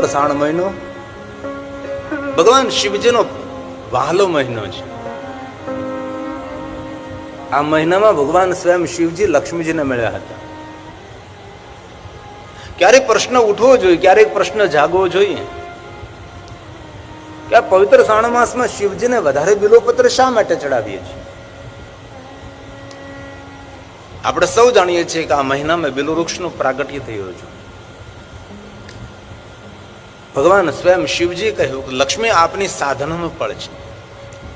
શ્રાવણ મહિનો ભગવાન શિવજીનો વહાલો મહિનો છે. આ મહિનામાં ભગવાન સ્વયં શિવજી લક્ષ્મીજીને મળ્યા હતા. ક્યારેક પ્રશ્ન ઉઠવો જોઈએ, ક્યારેક પ્રશ્ન જાગવો જોઈએ કે આ પવિત્ર શ્રાવણ માસમાં શિવજીને વધારે બિલોપત્ર શા માટે ચડાવીએ છીએ? આપણે સૌ જાણીએ છીએ કે આ મહિનામાં બિલો વૃક્ષનું પ્રાગટ્ય થયું છે. ભગવાન સ્વયં શિવજી કહ્યું કે લક્ષ્મી આપની સાધનોનું ફળ છે.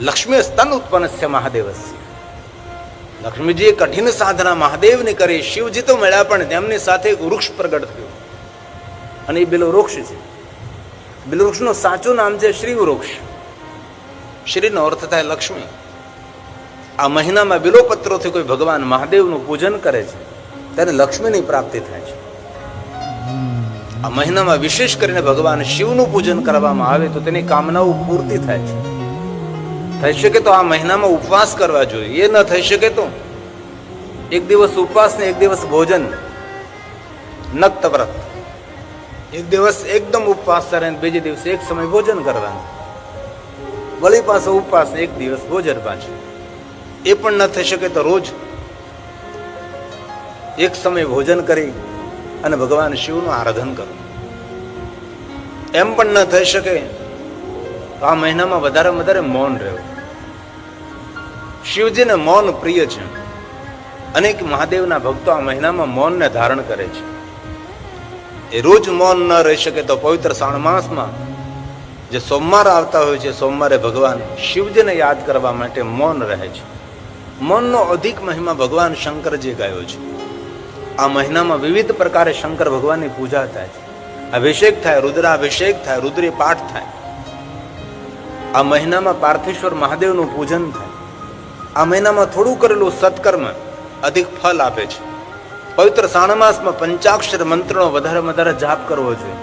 લક્ષ્મી સ્તન ઉત્પન્નસ્ય મહાદેવસ્ય. લક્ષ્મીજીએ કઠિન સાધના મહાદેવની કરી. શિવજી તો મળ્યા પણ તેમની સાથે એક વૃક્ષ પ્રગટ થયું અને એ બિલો વૃક્ષ છે. બિલો વૃક્ષનું સાચું નામ છે શ્રી વૃક્ષ. શ્રીનો અર્થ થાય લક્ષ્મી. આ મહિનામાં બિલોપત્રોથી કોઈ ભગવાન મહાદેવનું પૂજન કરે છે ત્યારે લક્ષ્મીની પ્રાપ્તિ થાય છે. આ મહિનામાં વિશેષ કરીને ભગવાન શિવનું પૂજન કરવામાં આવે તો તેની કામનાઓ પૂર્તિ થાય છે. થઈ શકે તો આ મહિનામાં ઉપવાસ કરવા જોઈએ. એ ન થઈ શકે તો એક દિવસ ઉપવાસ ને એક દિવસ ભોજન, નક્ત વ્રત. એક દિવસ એકદમ ઉપવાસ કરે ને બીજે દિવસે એક સમય ભોજન કરવાનું. વળી પાછો ઉપવાસ, એક દિવસ ભોજન પાછું. એ પણ ન થઈ શકે તો રોજ એક સમય ભોજન કરી અને ભગવાન શિવનું આરાધન કરવું. એમ પણ ન થઈ શકે તો આ મહિનામાં વધારે મૌન રહેવું. શિવજીને મૌન પ્રિય છે. અનેક મહાદેવના ભક્તો આ મહિનામાં મૌનને ધારણ કરે છે. એ રોજ મૌન ન રહી શકે તો પવિત્ર શ્રાવણ માસમાં જે સોમવાર આવતા હોય છે, સોમવારે ભગવાન શિવજીને યાદ કરવા માટે મૌન રહે છે. મૌનનો અધિક મહિમા ભગવાન શંકરજીએ ગાયો છે. આ મહિનામાં વિવિધ પ્રકારે શંકર ભગવાનની પૂજા થાય છે. અભિષેક થાય, રુદ્રાભિષેક થાય, રુદ્રી પાઠ થાય. આ મહિનામાં પાર્થેશ્વર મહાદેવનું પૂજન થાય. આ મહિનામાં થોડું કરેલું સત્કર્મ અધિક ફળ આપે છે. પવિત્ર શ્રાવણ માસમાં પંચાક્ષર મંત્રનો વધારે જાપ કરવો જોઈએ.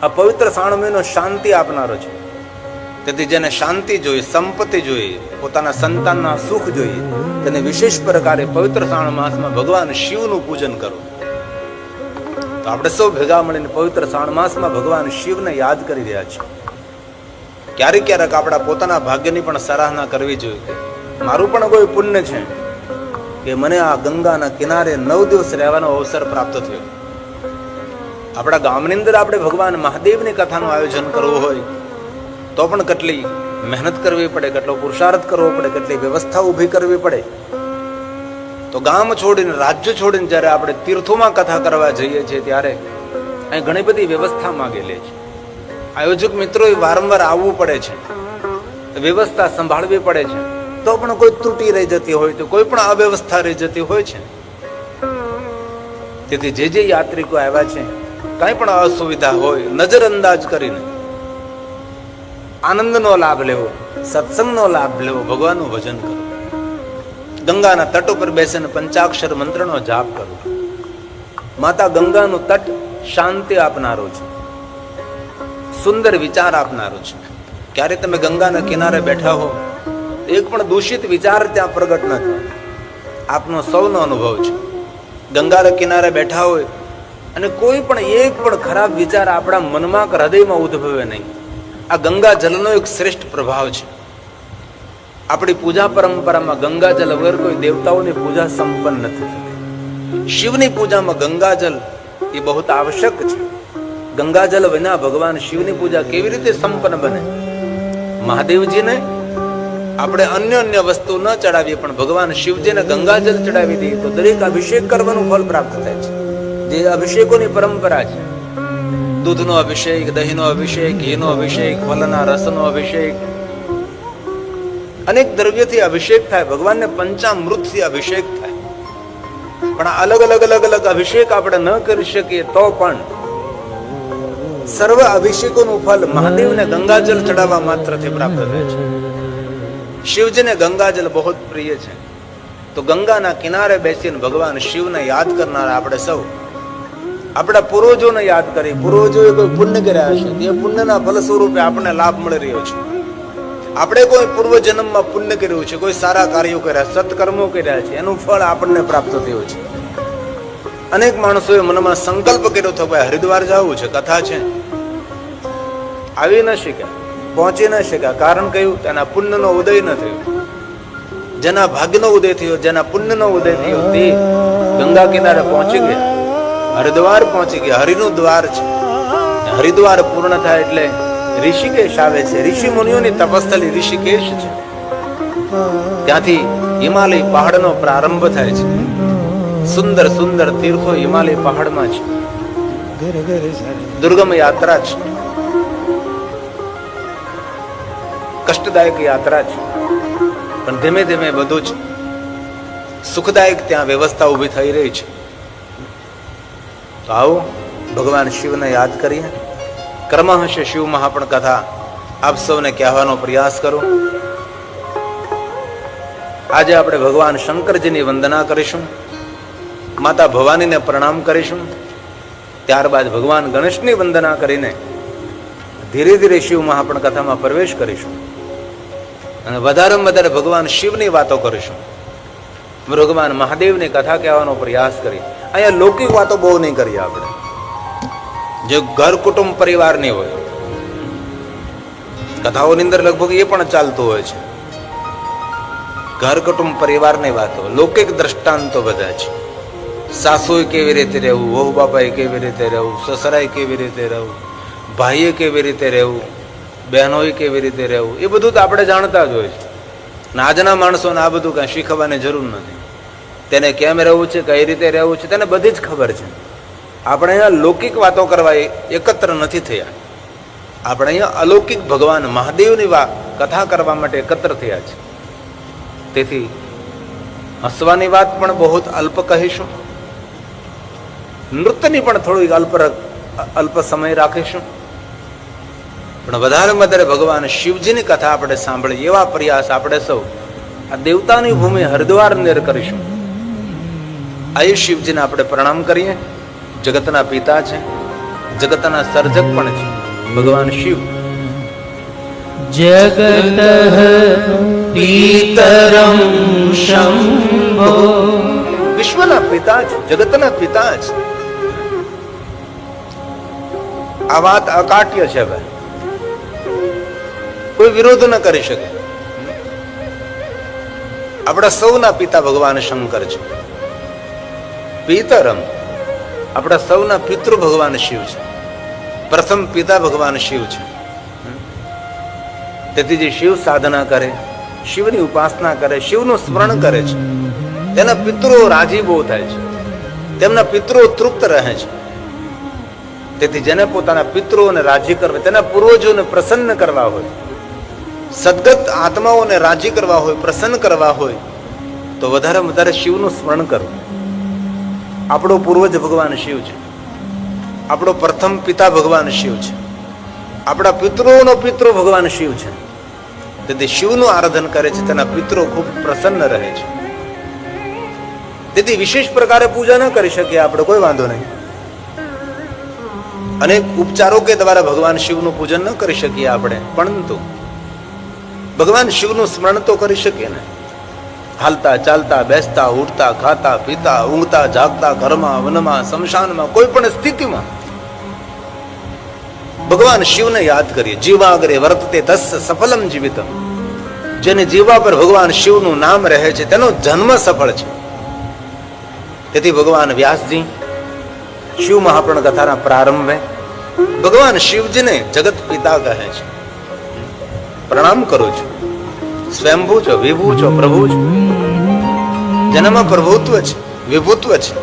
આ પવિત્ર શ્રાવણ મહિનો શાંતિ આપનારો છે. તેથી જેને શાંતિ જોઈએ, સંપત્તિ જોઈએ, પોતાના સંતાનના સુખ જોઈએ, તેને વિશેષ પ્રકારે પવિત્ર શ્રાવણ માસમાં ભગવાન શિવનું પૂજન કરો. તો આપણે સૌ ભેગા મળીને પવિત્ર શ્રાવણ માસમાં ભગવાન શિવને યાદ કરી રહ્યા છીએ. ક્યારેક આપણા પોતાના ભાગ્યની પણ સરાહના કરવી જોઈએ કે મારું પણ કોઈ પુણ્ય છે કે મને આ ગંગાના કિનારે 9 દિવસ રહેવાનો અવસર પ્રાપ્ત થયો. આપણા ગામની અંદર આપણે ભગવાન મહાદેવની કથાનું આયોજન કરવું હોય તો પણ કેટલી મહેનત કરવી પડે, કેટલો પુરુષાર્થ કરવો પડે, કેટલી વ્યવસ્થા ઊભી કરવી પડે. તો ગામ છોડીને, રાજ્ય છોડીને જ્યારે આપણે તીર્થોમાં કથા કરવા જઈએ છીએ ત્યારે અહીં ઘણી બધી વ્યવસ્થા માંગેલી છે. આયોજક મિત્રોએ વારંવાર આવવું પડે છે, વ્યવસ્થા સંભાળવી પડે છે. તો પણ કોઈ ત્રુટિ રહી જતી હોય તો કોઈ પણ અવ્યવસ્થા રહી જતી હોય છે. તેથી જે યાત્રિકો આવ્યા છે કઈ પણ અસુવિધા હોય નજરઅંદાજ કરીને આનંદનો લાભ લેવો, સત્સંગનો લાભ લેવો, ભગવાનનું ભજન કરો. ગંગાના તટ ઉપર બેસીને પંચાક્ષર મંત્રનો જાપ કરો. માતા ગંગાનું તટ શાંતિ આપનારો છે, સુંદર વિચાર આપનારો છે. ક્યારે તમે ગંગાના કિનારે બેઠા હો એક પણ દૂષિત વિચાર ત્યાં પ્રગટ ન થાય. આપનો સૌનો અનુભવ છે. ગંગાના કિનારે બેઠા હોય અને કોઈ પણ એક પણ ખરાબ વિચાર આપણા મનમાં કે હૃદયમાં ઉદ્ભવે નહીં. આ ગંગા જલનો એક શ્રેષ્ઠ પ્રભાવ છે. આપણી પૂજા પરંપરામાં ગંગા જલ વગર કોઈ દેવતાઓની પૂજા સંપન્ન નથી થતી. શિવની પૂજામાં ગંગાજલ એ બહુ આવશ્યક છે. ગંગાજલ વિના ભગવાન શિવની પૂજા કેવી રીતે સંપન્ન બને? મહાદેવજીને આપણે અન્ય વસ્તુ ન ચડાવીએ પણ ભગવાન શિવજીને ગંગાજલ ચડાવી દઈએ તો દરેક અભિષેક કરવાનું ફળ પ્રાપ્ત થાય છે. જે અભિષેકોની પરંપરા છે, દૂધનો અભિષેક, દહીંનો અભિષેક, ઘીનો અભિષેક, ફલના રસનો અભિષેક, અનેક દ્રવ્યથી અભિષેક થાય. ભગવાનને પંચામૃતથી અભિષેક થાય. પણ અલગ અભિષેક આપણે ન કરી શકીએ તો પણ સર્વ અભિષેકોનું ફળ મહાદેવને ગંગાજલ ચડાવવા માત્રથી પ્રાપ્ત થાય છે. શિવજીને ગંગાજલ બહુ પ્રિય છે. તો ગંગાના કિનારે બેસીને ભગવાન શિવને યાદ કરનારા આપણે સૌ આપણા પૂર્વજોને યાદ કરી. પૂર્વજોએ કોઈ પુણ્ય કર્યા હશે, તે પુણ્યના ફલ સ્વરૂપે આપણને લાભ મળી રહ્યો છે. આપણે કોઈ પૂર્વ જન્મમાં પુણ્ય કર્યું છે, કોઈ સારા કાર્યો કર્યા, સત્કર્મો કર્યા છે, એનું ફળ આપણને પ્રાપ્ત થયું છે. અનેક માણસોએ મનમાં સંકલ્પ કર્યો હતો કે હરિદ્વાર જવું છે, કથા છે, આવી ન શક્યા, પહોંચી ન શક્યા. કારણ કયું? તેના પુણ્યનો ઉદય ન થયો. જેના ભાગ્યનો ઉદય થયો, જેના પુણ્યનો ઉદય થયો, તે ગંગા કિનારે પહોંચી ગયા, હરિદ્વાર પહોંચી ગયા. હરિનું દ્વાર છે. હરિદ્વાર પૂર્ણ થાય એટલે ઋષિકેશ આવે છે. ઋષિ મુનિઓની તપસ્થલી ઋષિકેશ છે. ત્યાંથી હિમાલય પહાડનો પ્રારંભ થાય છે. સુંદર સુંદર તીર્થો હિમાલય પહાડમાં છે. દુર્ગમ યાત્રા છે, કષ્ટદાયક યાત્રા છે, પણ ધીમે ધીમે બધું જ સુખદાયક ત્યાં વ્યવસ્થા ઊભી થઈ રહી છે. તો આવો ભગવાન શિવને યાદ કરીએ. કર્મહશ શિવ મહાપણ કથા આપ સૌને કહેવાનો પ્રયાસ કરો. આજે આપણે ભગવાન શંકરજીની વંદના કરીશું, માતા ભવાનીને પ્રણામ કરીશું. ત્યારબાદ ભગવાન ગણેશની વંદના કરીને ધીરે ધીરે શિવ મહાપણ કથામાં પ્રવેશ કરીશું અને વધારેમાં વધારે ભગવાન શિવની વાતો કરીશું. ભગવાન મહાદેવની કથા કહેવાનો પ્રયાસ કરી. અહીંયા લૌકિક વાતો બહુ નહીં કરીએ આપણે, જે ઘર કુટુંબ પરિવારની હોય. કથાઓની અંદર લગભગ એ પણ ચાલતું હોય છે, ઘર કુટુંબ પરિવારની વાતો. લૌકિક દ્રષ્ટાંતો બધા છે. સાસુએ કેવી રીતે રહેવું, વહુ બાપાએ કેવી રીતે રહેવું, સસરાએ કેવી રીતે રહેવું, ભાઈએ કેવી રીતે રહેવું, બહેનોએ કેવી રીતે રહેવું, એ બધું તો આપણે જાણતા જ હોય છે. અને આજના માણસોને આ બધું કાંઈ શીખવવાની જરૂર નથી. તેને કેમ રહેવું છે, કઈ રીતે રહેવું છે, તેને બધી જ ખબર છે. આપણે અહીંયા લૌકિક વાતો કરવા એકત્ર નથી થયા. આપણે અહીંયા અલૌકિક ભગવાન મહાદેવની કથા કરવા માટે એકત્ર થયા છે. તેથી હસવાની વાત પણ બહુ અલ્પ કહીશું, નૃત્યની પણ થોડી અલ્પ સમય રાખીશું, પણ વધારે વધારે ભગવાન શિવજીની કથા આપણે સાંભળીએ એવા પ્રયાસ આપણે સૌ આ દેવતાની ભૂમિ હરિદ્વાર અંદર કરીશું. આયુ શિવજીને આપણે પ્રણામ કરીએ. જગતના પિતા છે, જગતના સર્જક પણ છે ભગવાન શિવ. જગત પિતરમ શંભો, વિશ્વના પિતા છે, જગતના પિતા છે. આ વાત અકાટ્ય છે ભાઈ, કોઈ વિરોધ ન કરી શકે. આપણા સૌના પિતા ભગવાન શંકર છે. પિતરમ, આપણા સૌના પિતૃ ભગવાન શિવ છે. પ્રથમ પિતા ભગવાન શિવ છે. તેથી જે શિવ સાધના કરે, શિવની ઉપાસના કરે, શિવનું સ્મરણ કરે છે, તેના પિતૃઓ રાજી બહુ થાય છે, તેમના પિતૃઓ તૃપ્ત રહે છે. તેથી જેને પોતાના પિતૃઓને રાજી કરવા, તેના પૂર્વજોને પ્રસન્ન કરવા હોય, સદગત આત્માઓને રાજી કરવા હોય, પ્રસન્ન કરવા હોય, તો વધારે વધારે શિવનું સ્મરણ કરવું. આપણો પૂર્વજ ભગવાન શિવ છે, આપણો પ્રથમ પિતા ભગવાન શિવ છે, આપણા પિતૃઓનો પિતૃ ભગવાન શિવ છે. તેથી શિવનું આરાધન કરે છે, તેના પિતૃ ખૂબ પ્રસન્ન રહે છે. તેથી વિશેષ પ્રકારે પૂજા ન કરી શકીએ આપણે, કોઈ વાંધો નહીં. અનેક ઉપચારો કે દ્વારા ભગવાન શિવનું પૂજન ન કરી શકીએ આપણે, પરંતુ ભગવાન શિવનું સ્મરણ તો કરી શકીએ ને. હાલતા ચાલતા, બેસતા ઉઠતા, ખાતા પીતા, ઊંઘતા જાગતા, ઘરમાં વનમાં શમશાનમાં, કોઈ પણ સ્થિતિમાં ભગવાન શિવને યાદ કરીએ. જીવાગ્રે વર્તતે તસ્ય સફલમ જીવિતમ. જેને જીવા પર ભગવાન શિવનું નામ રહે છે તેનો જન્મ સફળ છે. તેથી ભગવાન વ્યાસજી શિવ મહાપણ કથાના પ્રારંભે ભગવાન શિવજીને જગત પિતા કહે છે. પ્રણામ કરું છું. સ્વયંભૂ છો, વિભૂ છો, પ્રભુ છો. જેનામાં પ્રભુત્વ છે, વિભુત્વ છે,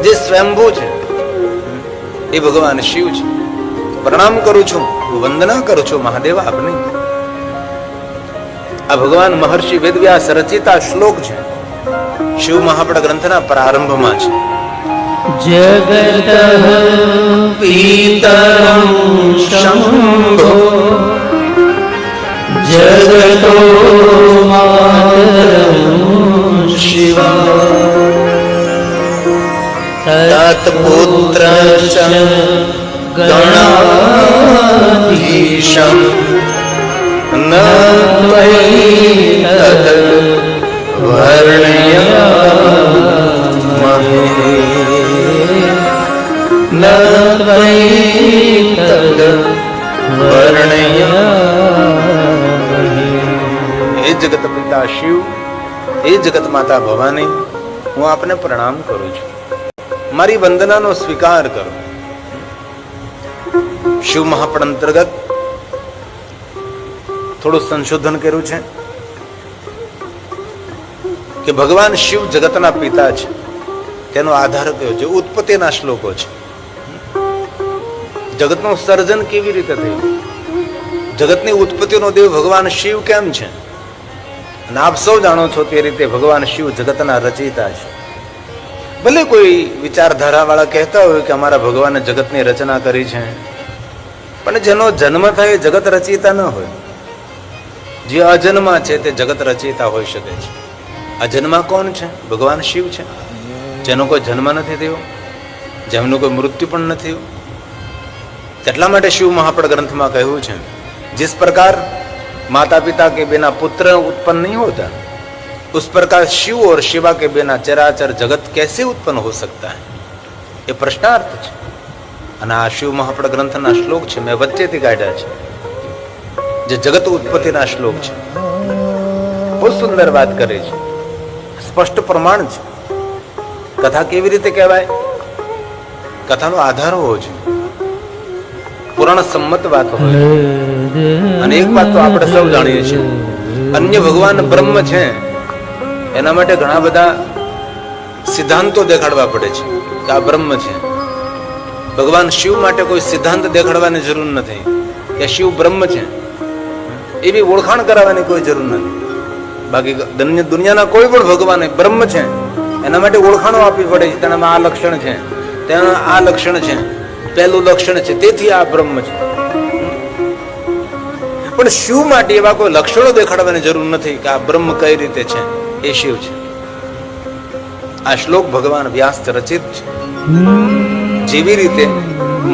જે સ્વયંભૂ છે એ ભગવાન શિવ છે. પ્રણામ કરું છું, વંદના કરું છું મહાદેવ આપને. આ ભગવાન મહર્ષિ વેદવ્યાસ રચિતા શ્લોક છે, શિવ મહાપણ ગ્રંથના પ્રારંભમાં છે. જગત પિતરમ શંભો, જગતો માતરમ શિવા, તત્પુત્ર ચ ગણાધીશમ, ન ત્વયી તદ વર્ણયામહે, ન ત્વયી તદ હે જગત પિતા શિવ, હે જગત માતા ભવાની, હું આપને પ્રણામ કરું છું. મારી વંદનાનો સ્વીકાર કરો. શિવ મહાપડ અંતર્ગત થોડું સંશોધન કર્યું છે કે ભગવાન શિવ જગતના પિતા છે. તેનો આધાર કયો છે? ઉત્પત્તિના શ્લોકો છે. જગતનું સર્જન કેવી રીતે થયું, જગતની ઉત્પત્તિનો દેવ ભગવાન શિવ કેમ છે, અને આપ સૌ જાણો છો તે રીતે ભગવાન શિવ જગતના રચયિતા છે. ભલે કોઈ વિચારધારા વાળા કહેતા હોય કે અમારા ભગવાને જગતની રચના કરી છે, પણ જેનો જન્મ થાય એ જગત રચયિતા ન હોય. જે અજન્મા છે તે જગત રચયિતા હોઈ શકે છે. અજન્મા કોણ છે? ભગવાન શિવ છે, જેનો કોઈ જન્મ નથી થયો, જેમનું કોઈ મૃત્યુ પણ નથી થયું. એટલા માટે શિવ મહાપડ ગ્રંથમાં કહ્યું છે, जिस प्रकार माता पिता के बिना पुत्र उत्पन्न नहीं होता, उस प्रकार शिव और शिवा के बिना चराचर जगत कैसे उत्पन्न हो सकता है? ये प्रश्नार्थ છે. અને આ શિવ મહાપડ ગ્રંથના શ્લોક છે, મેં વચ્ચેથી કાઢ્યા છે, જે જગત ઉત્પત્તિના શ્લોક છે. બહુ સુંદર વાત કરે છે, સ્પષ્ટ પ્રમાણ છે. કથા કેવી રીતે કહેવાય? કથાનો આધાર હોવો જોઈએ, પુરાણ સંમત વાત હોય. અને એક વાત તો આપણે સૌ જાણીએ છીએ, અન્ય ભગવાન બ્રહ્મ છે એના માટે ઘણા બધા સિદ્ધાંતો દેખાડવા પડે છે કે આ બ્રહ્મ છે. ભગવાન શિવ માટે કોઈ સિદ્ધાંત દેખાડવાની જરૂર નથી કે શિવ બ્રહ્મ છે, એવી ઓળખાણ કરાવવાની કોઈ જરૂર નથી. બાકી દુનિયાના કોઈ પણ ભગવાન બ્રહ્મ છે એના માટે ઓળખાણો આપવી પડે છે. તેનામાં આ લક્ષણ છે, તેના આ લક્ષણ છે, પહેલું લક્ષણ છે, તેથી આ બ્રહ્મ છે. પણ શિવ માટે એવા કોઈ લક્ષણો દેખાડવાની જરૂર નથી કે આ બ્રહ્મ કઈ રીતે છે, એ શિવ છે. આ શ્લોક ભગવાન વ્યાસ રચિત છે. જેવી રીતે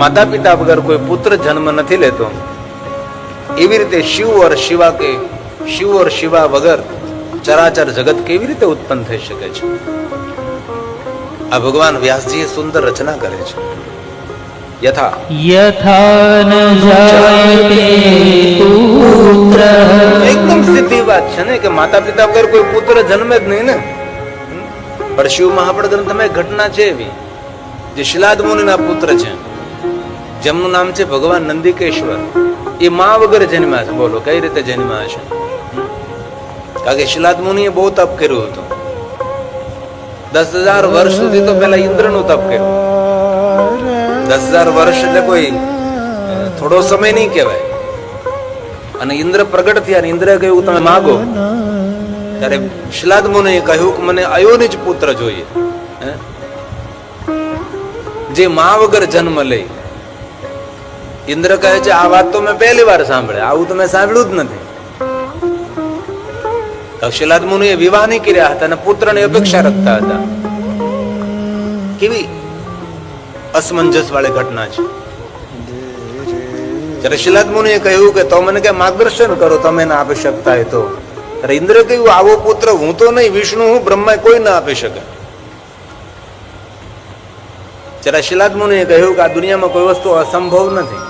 માતા પિતા વગર કોઈ પુત્ર જન્મ નથી લેતો, એવી રીતે શિવ ઓર શિવા કે શિવ ઓર શિવા વગર ચરાચર જગત કેવી રીતે ઉત્પન્ન થઈ શકે છે? આ ભગવાન વ્યાસજીએ સુંદર રચના કરે છે. યથા યથા ન જાયતે પુત્ર, એકદમ સીધી વાત છે ને કે માતા પિતા વગર કોઈ પુત્ર જન્મે જ નહીં ને. પણ શિવ મહાપડ ગ્રંથમાં એક ઘટના છે એવી, જે શિલાદ મુનિના પુત્ર છે, જેમનું નામ છે ભગવાન નંદિકેશ્વર. એ મા વગર જન્મ્યા છે. બોલો કઈ રીતે જન્મ્યા છે? કારણ કે શિલાદ મુનિએ બહુ તપ કર્યું હતું. 10,000 વર્ષ સુધી તો પેલા ઇન્દ્રનું તપ કર્યું. 10,000 વર્ષ એટલે કોઈ થોડો સમય નહીં કહેવાય. અને ઇન્દ્ર પ્રગટ થયા, ઇન્દ્રએ કહ્યું તમે માગો. ત્યારે શિલાદ મુનિએ કહ્યું કે મને અયોનિજ પુત્ર જોઈએ, જે મા વગર જન્મ લે. ઇન્દ્ર કહે છે આ વાત તો મેં પહેલી વાર સાંભળે, આવું તો મેં સાંભળ્યું જ નથી. શિલાદ મુનિએ વિવાહ નહીં કર્યા હતા અને પુત્રની અપેક્ષા રાખતા હતા. કેવી અસમંજસ વાળી ઘટના છે. ત્યારે શિલાદ મુનિએ કહ્યું કે તો મને કે માર્ગદર્શન કરો, તમે ના આપી શકતા હોય તો. ત્યારે ઇન્દ્રે કહ્યું આવો પુત્ર હું તો નહીં, વિષ્ણુ હું, બ્રહ્મા કોઈ ના આપી શકે. ત્યારે શિલાદ મુનિએ કહ્યું કે આ દુનિયામાં કોઈ વસ્તુ અસંભવ નથી,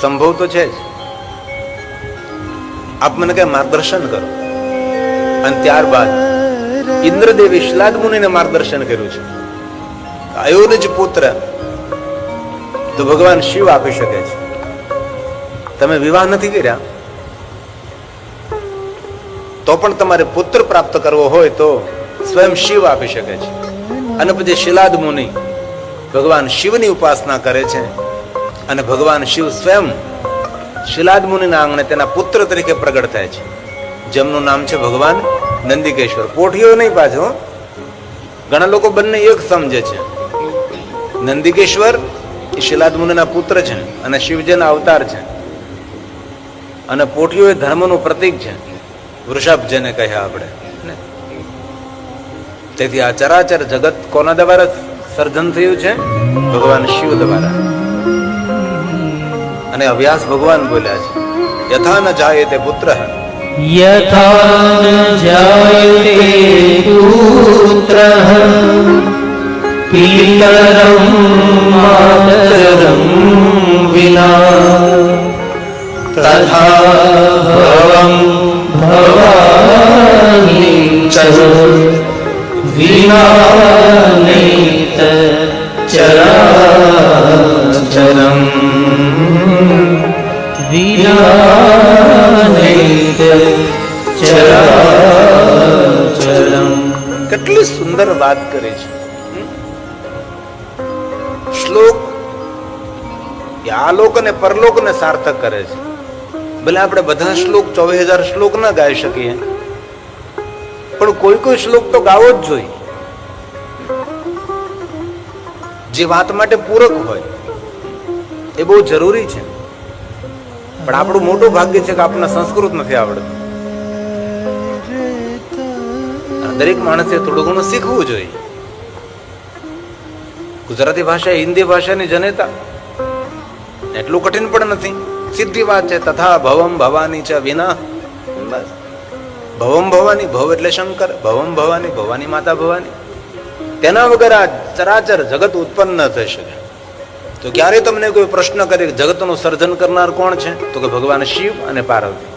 સંભવ તો છે જ. આપ મને કઈ માર્ગદર્શન કરો. અને ત્યારબાદ ઇન્દ્રદેવે શિલાદ મુનિને માર્ગદર્શન કર્યું છે. અયોનિજ પુત્ર તો ભગવાન શિવ આપી શકે છે. તમે વિવાહ નથી કર્યા તો પણ તમારે પુત્ર પ્રાપ્ત કરવો હોય તો સ્વયં શિવ આપી શકે છે. અને પછી શિલાદ મુનિ ભગવાન શિવની ઉપાસના કરે છે અને ભગવાન શિવ સ્વયં શિલાદ મુનિના આંગણે તેના પુત્ર તરીકે પ્રગટ થાય છે, જેમનું નામ છે ભગવાન નંદિકેશ્વર. પોઠીઓ નહીં પાછો, ઘણા લોકો બંને એક સમજે છે. નંદિકેશ્વર એ શિલાદ મુનિના પુત્ર છે અને શિવજીના અવતાર છે, અને પોઠીઓ એ ધર્મનું પ્રતીક છે, વૃષભ જેને કહ્યા આપણે. તેથી આ ચરાચર જગત કોના દ્વારા સર્જન થયું છે? ભગવાન શિવ દ્વારા. અને અવ્યાસ ભગવાન બોલ્યા છે યથા ન જાયતે પુત્ર, યથા ન જાયતે પુત્ર પિતરં માતરં વિના. तथा भवं भवानि च विनानेत चराचरम् विनानेत चराचरम्। કેટલી સુંદર વાત કરી છે શ્લોક આલોક અને પરલોક ને સાર્થક કરે છે. ભલે આપણે બધા શ્લોક 24,000 શ્લોક ના ગાઈ શકીએ, પણ કોઈ કોઈ શ્લોક તો ગાવો જ જોઈએ જે વાત માટે પૂરક હોય. એ બહુ જરૂરી છે. પણ આપણું મોટું ભાગ્ય છે કે આપણને સંસ્કૃત નથી આવડતું. દરેક માણસે થોડું ઘણું શીખવું જોઈએ. ગુજરાતી ભાષા હિન્દી ભાષાની જનેતા, એટલું કઠિન પણ નથી. સીધી વાત છે. તથા ભવમ ભવાની ચ વિના. બસ ભવમ ભવાની, ભવ એટલે શંકર, ભવમ ભવાની ભવાની માતા ભવાની. તેના વગર આ ચરાચર જગત ઉત્પન્ન ન થઈ શકે. તો ક્યારે તમને કોઈ પ્રશ્ન કરે કે જગતનું સર્જન કરનાર કોણ છે, તો કે ભગવાન શિવ અને પાર્વતી.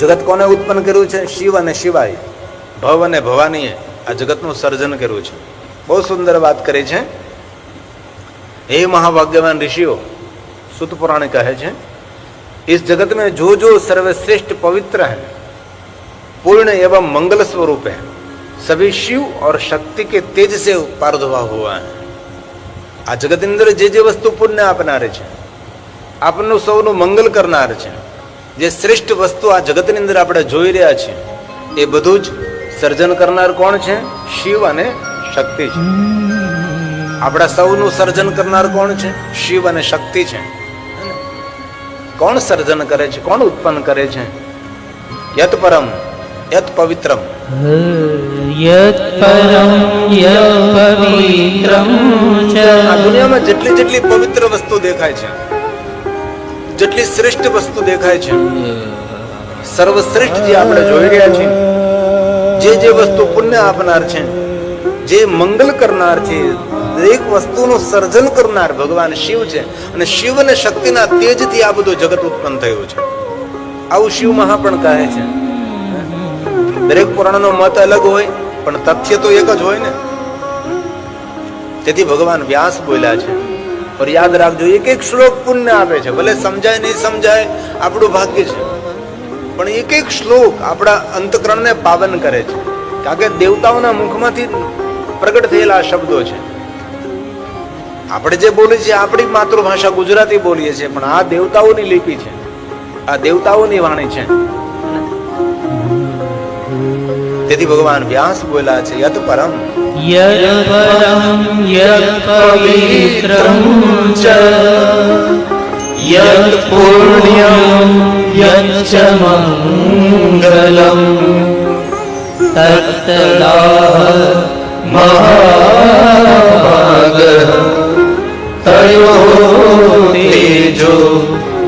જગત કોને ઉત્પન્ન કર્યું છે? શિવ અને શિવાય, ભવ અને ભવાનીએ આ જગતનું સર્જન કર્યું છે. બહુ સુંદર વાત કરી છે. हे महाभाग्यवान ऋषियों, सुत पुराण कहे छे, इस जगत में जो जो सर्वश्रेष्ठ पवित्र है, पूर्ण एवं मंगल स्वरूप है, सभी शिव और शक्ति के तेज से प्रादुर्भाव हुआ है. आ जगत अंदर जे जे वस्तु पुण्य आपनारे छे, आपनु सौनु मंगल करनार छे, जे श्रेष्ठ वस्तु आ जगत अंदर आपणे जोई रह्या छे, ए बधुं ज सर्जन करनार कोण छे? शिव अने शक्ति छे. આપણા સૌનું સર્જન કરનાર કોણ છે? શિવ અને શક્તિ છે. કોણ સર્જન કરે છે? કોણ ઉત્પન્ન કરે છે? યત પરમ યત પવિત્રમ. યત પરમ યત પવિત્રમ ચ. આ દુનિયામાં જેટલી જેટલી પવિત્ર વસ્તુ દેખાય છે, જેટલી શ્રેષ્ઠ વસ્તુ દેખાય છે, સર્વશ્રેષ્ઠ જે આપણે જોઈ રહ્યા છીએ, જે જે વસ્તુ પુણ્ય આપનાર છે, જે મંગલ કરનાર છે, દરેક વસ્તુનું સર્જન કરનાર ભગવાન શિવ છે. અને શિવ અને શક્તિના તેજથી આ બધું જગત ઉત્પન્ન થયું છે. આવું શિવ મહાપણ કહે છે. દરેક પુરાણનો મત અલગ હોય, પણ તથ્ય તો એક જ હોય ને. તેથી ભગવાન વ્યાસ બોલ્યા છે. और યાદ રાખજો, એક એક શ્લોક પુણ્ય આપે છે. ભલે સમજાય નહીં સમજાય, આપણું ભાગ્ય છે, પણ એક એક શ્લોક આપણા અંતકરણને પાવન કરે છે. કારણ કે દેવતાઓના મુખમાંથી પ્રગટ થયેલા શબ્દો છે. આપણે જે બોલીએ છીએ આપણી માતૃભાષા ગુજરાતી બોલીએ છીએ, પણ આ દેવતાઓની લિપિ છે, આ દેવતાઓની વાણી છે. તેથી ભગવાન વ્યાસ બોલ્યા છે, યત પરમ યત પરમ યત પવિત્રમ ચ યત પુણ્યમ યત ચ મંગલમ તત્તદાહ મહાભાગ તયો તેજો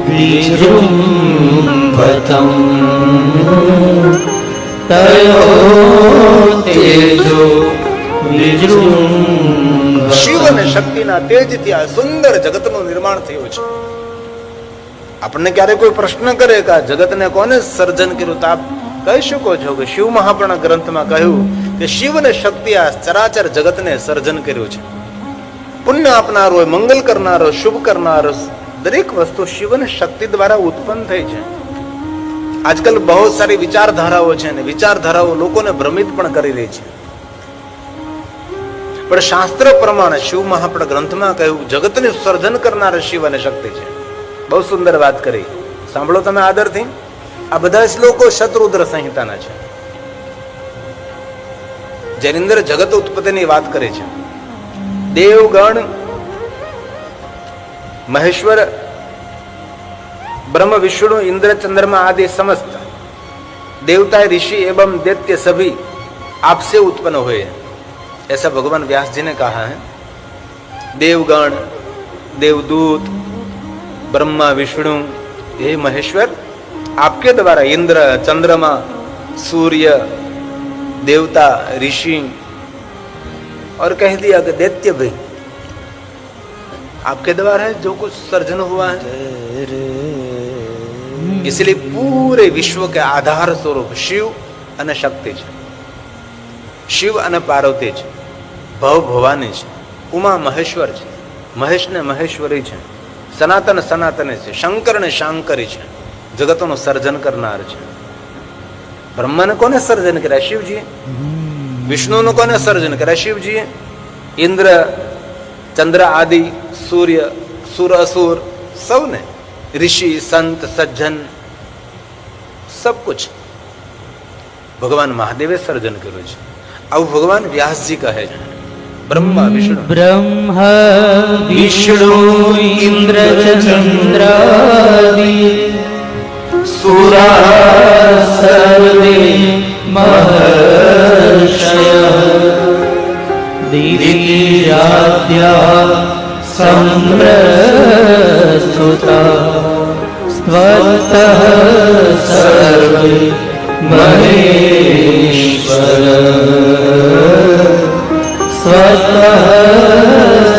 વિજૃંભતમ તયો તેજો વિજૃંભતમ. શિવ અને શક્તિના તેજથી આ સુંદર જગતનું નિર્માણ થયું છે. આપણને ક્યારે કોઈ પ્રશ્ન કરે કે આ જગતને કોને સર્જન કર્યું, તો આપ કહી શકો છો કે શિવ મહાપુરાણ ગ્રંથમાં કહ્યું કે શિવ અને શક્તિ આ ચરાચર જગતને સર્જન કર્યું છે. પુણ્ય આપનારો હોય, મંગલ કરનારો, શુભ કરનારો, દરેક વસ્તુ શિવ અને શક્તિ દ્વારા ઉત્પન્ન થઈ છે. આજકાલ બહુ સારી વિચારધારાઓ છે, અને વિચારધારાઓ લોકોને ભ્રમિત પણ કરી રહી છે. પણ શાસ્ત્ર પ્રમાણે શિવ મહાપુરાણ ગ્રંથમાં કહ્યું જગતનું સર્જન કરનાર શિવ અને શક્તિ છે. બહુ સુંદર વાત કરી. સાંભળો તમે આદરથી. આ બધા શ્લોકો શતરુદ્ર સંહિતાના છે, જેની અંદર જગત ઉત્પત્તિની વાત કરે છે. દેવગણ, મહેશ્વર, ब्रह्म विष्णु इंद्र चंद्रमा आदि समस्त देवता ऋषि एवं दैत्य सभी आपसे उत्पन्न हुए हैं, ऐसा भगवान व्यास जी ने कहा है. देवगण, देवदूत, ब्रह्मा विष्णु, हे महेश्वर, आपके द्वारा इंद्र, चंद्रमा, सूर्य, देवता, ऋषि और कह दिया कि दैत्य भी आपके द्वारा है जो कुछ सर्जन हुआ है. इसलिए पूरे विश्व के आधार स्वरूप शिव અને શક્તિ છે, શિવ અને પાર્વતી છે, ભવ ભવાની છે, ઉમા મહેશ્વર છે, મહેશ ને મહેશ્વરી છે, સનાતન સનાતને છે, શંકર ને શાંકરી છે, જગતોનું સર્જન કરનાર છે. બ્રહ્માને કોને સર્જન કર્યા? શિવજીએ. વિષ્ણુનું કોને સર્જન કર્યા? શિવજીએ. ઇન્દ્ર, ચંદ્ર આદિ, સૂર્ય, સુર અસુર, સૌને, ઋષિ, સંત, સજ્જન, સબ કુછ ભગવાન મહાદેવે સર્જન કર્યું છે. આવું ભગવાન વ્યાસજી કહે છે. બ્રહ્મા વિષ્ણુ બ્રહ્મ વિષ્ણુ ઇન્દ્ર ચંદ્રાદિ સુરા સર્વે મહર્ષયઃ દિવ્યાદ્યા સંપ્રસ્તુતા સ્વતઃ સર્વે મહેશ્વર સ્વતઃ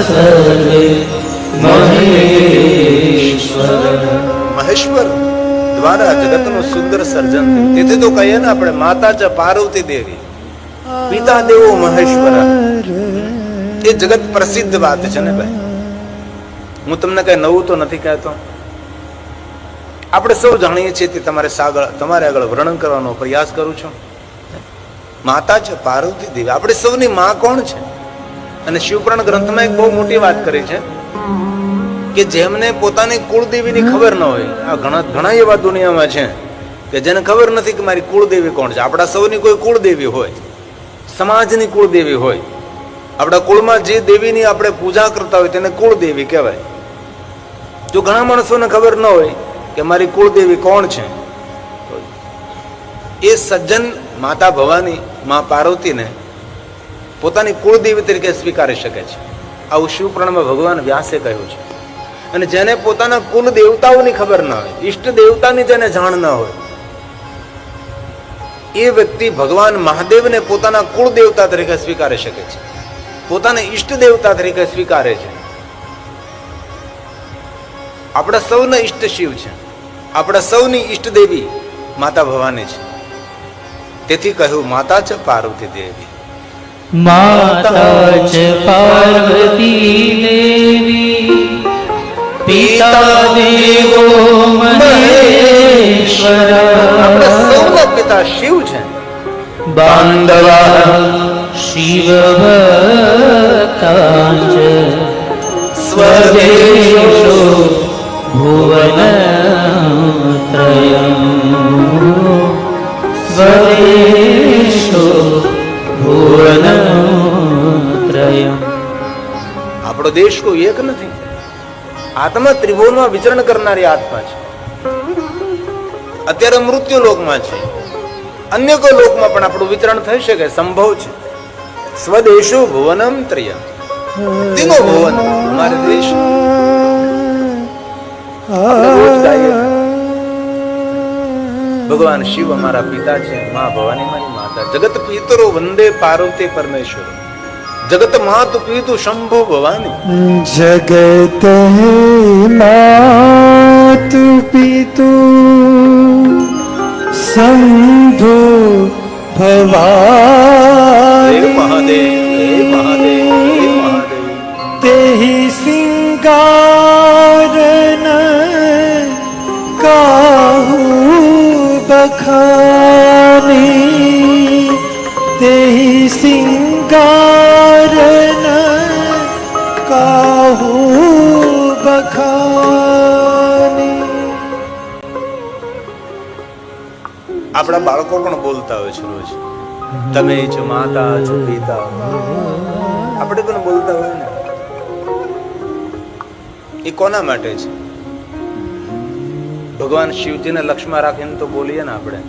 સર્વે મહેશ્વર. મહેશ્વર દ્વારા જગતનું સુંદર સર્જન થયું. તેથી તો કહીએ ને આપણે, માતા છે પાર્વતી દેવી, પિતા દેવો મહેશ્વર. એ જગત પ્રસિદ્ધ વાત છે ને ભાઈ. હું તમને કઈ નવું તો નથી કહેતો. આપણે સૌ જાણીએ છીએ તે તમારે આગળ વર્ણન કરવાનો પ્રયાસ કરું છું. માતા છે પાર્વતી દેવી. આપણે સૌની માં કોણ છે? અને શિવપુરાણ ગ્રંથમાં એક બહુ મોટી વાત કરી છે કે જેમને પોતાની કુળદેવીની ખબર ન હોય, આ ઘણા એવા દુનિયામાં છે કે જેને ખબર નથી કે મારી કુળદેવી કોણ છે. આપણા સૌની કોઈ કુળદેવી હોય, સમાજની કુળદેવી હોય. આપણા કુળમાં જે દેવીની આપણે પૂજા કરતા હોય તેને કુળદેવી કહેવાય. જો ઘણા માણસોને ખબર ન હોય કે મારી કુળદેવી કોણ છે, એ સજ્જન માતા ભવાની, મા પાર્વતીને પોતાની કુળદેવી તરીકે સ્વીકારી શકે છે. આવું શિવપુરાણમાં ભગવાન વ્યાસે કહ્યું છે. અને જેને પોતાના કુલ દેવતાઓની ખબર ના હોય, ઈષ્ટ દેવતાની જેને જાણ ના હોય, એ વ્યક્તિ ભગવાન મહાદેવને પોતાના કુળ દેવતા તરીકે સ્વીકારી શકે છે, પોતાને ઈષ્ટ દેવતા તરીકે સ્વીકારે છે. આપણા સૌના ઈષ્ટ શિવ છે, આપણા સૌની ઈષ્ટ દેવી માતા ભવાની છે. તેથી કહ્યું માતા છે પાર્વતી દેવી. માતા ચ પાર્વતી દેવી પિતા દેવો મહેશ્વર. આપણા સૌના પિતા શિવ છે. બાંધવા શિવ ભક્તાંચ સ્વદેશો ભુવનત્રયં સ્વદેશો ભુવનત્રયં. આપણો દેશ કોઈ એક નથી. આત્મા ત્રિભુવનમાં વિચરણ કરનારી આત્મા છે. અત્યારે મૃત્યુ લોકમાં છે, અન્ય કોઈ લોકમાં પણ આપણું વિચરણ થઈ શકે, સંભવ છે. સ્વદેશો ભુવનમ ત્રયમ, તીનો ભુવન અમારે દેશ. રોજ ગાઈએ ભગવાન શિવ અમારા પિતા છે, મા ભવાની મારી માતા. જગત પિતરો વંદે પાર્વતી પરમેશ્વર, જગત માતુ પિતુ શંભુ ભવાની. જગત માતુ પિતુ શંભુ ભવાની. મહાદેવ મહાદેવ તેહી સિંગારન કાહુ બખાની. તેહી સિંગારન કાહુ બખાની. આપણા બાળકો પણ બોલતા હોય છે રોજ, તમે છો માતા છો પિતા. આપણે પણ બોલતા હોય ને. એ કોના માટે છે? ભગવાન શિવજીને લક્ષ્યમાં રાખીને તો બોલીએ ને આપણે.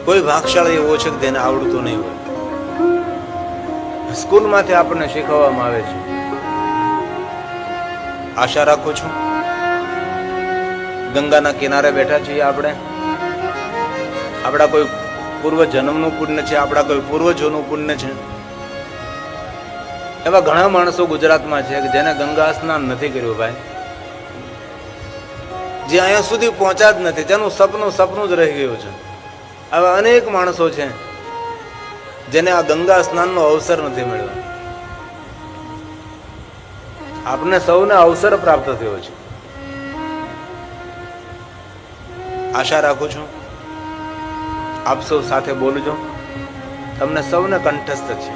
કોઈ ભાગશાળી એવો છે કે તેને આવડતું નહીં હોય. સ્કૂલમાંથી આપણને શીખવવામાં આવે છે. આશા રાખું છું ગંગાના કિનારે બેઠા છીએ આપણે, આપણા કોઈ પૂર્વ જન્મનું પુણ્ય છે, આપણા કોઈ પૂર્વજોનું પુણ્ય છે. એવા ઘણા માણસો ગુજરાતમાં છે કે જેને ગંગા સ્નાન નથી કર્યું ભાઈ. જે અહીંયા સુધી પહોંચ્યા જ નથી, જેનું સપનું સપનું જ રહી ગયું છે. આવા અનેક માણસો છે જેને આ ગંગા સ્નાનનો અવસર નથી મળ્યો. આપને સૌને અવસર પ્રાપ્ત થયો છે. આશા રાખું છું આપ સૌ સાથે બોલજો, તમને સૌને કંઠસ્થ છે.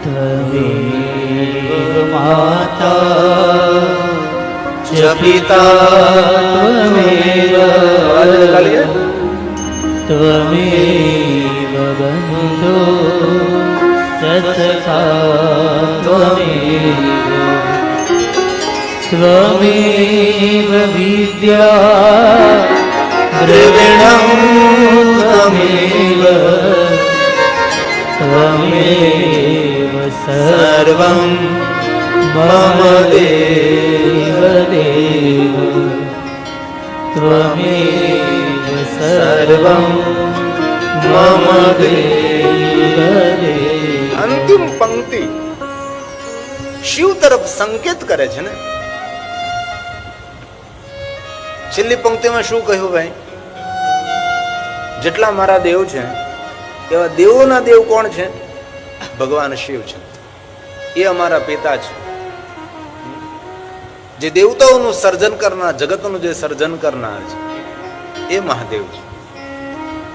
ત્વમેવ માતા ચ પિતા ત્વમેવ બંધો ચ સખા ત્વમેવ વિદ્યા દ્રવિણં ત્વમેવ ત્વમેવ સર્વં મમ દેવ દેવ ત્વમેવ સર્વં મમ દેવ દેવ. અંતિમ પંક્તિ શિવ તરફ સંકેત કરે છે ને. છેલ્લી પંક્તિમાં શું કહ્યું ભાઈ? જેટલા મારા દેવ છે એવા દેવોના દેવ કોણ છે? ભગવાન શિવ છે. એ અમારા પિતા છે. જે દેવતાઓનું સર્જન કરનાર, જગતનું જે સર્જન કરનાર છે એ મહાદેવ છે.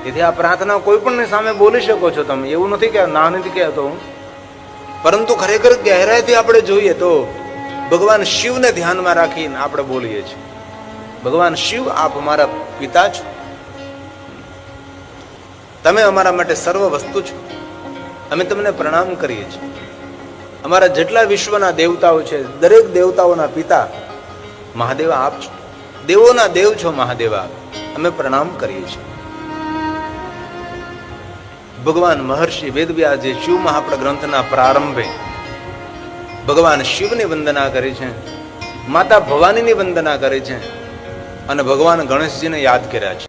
તેથી આ પ્રાર્થના કોઈ પણ સામે બોલી શકો છો તમે, એવું નથી કે ના નથી કહેતો હું, પરંતુ ખરેખર ગહેરાઈથી આપણે જોઈએ તો ભગવાન શિવને ધ્યાનમાં રાખીને આપણે બોલીએ છીએ, ભગવાન શિવ આપ અમારા પિતા છો, તમે અમારા માટે સર્વ વસ્તુ છો, અમે તમને પ્રણામ કરીએ છીએ. અમારા જેટલા વિશ્વના દેવતાઓ છે દરેક દેવતાઓના પિતા મહાદેવ આપ છો, દેવોના દેવ છો મહાદેવ આપ, અમે પ્રણામ કરીએ છીએ. ભગવાન મહર્ષિ વેદવ્યાસજી શિવ મહાપ્ર ગ્રંથના પ્રારંભે ભગવાન શિવની વંદના કરી છે, માતા ભવાનીની વંદના કરી છે અને ભગવાન ગણેશજીને યાદ કર્યા છે.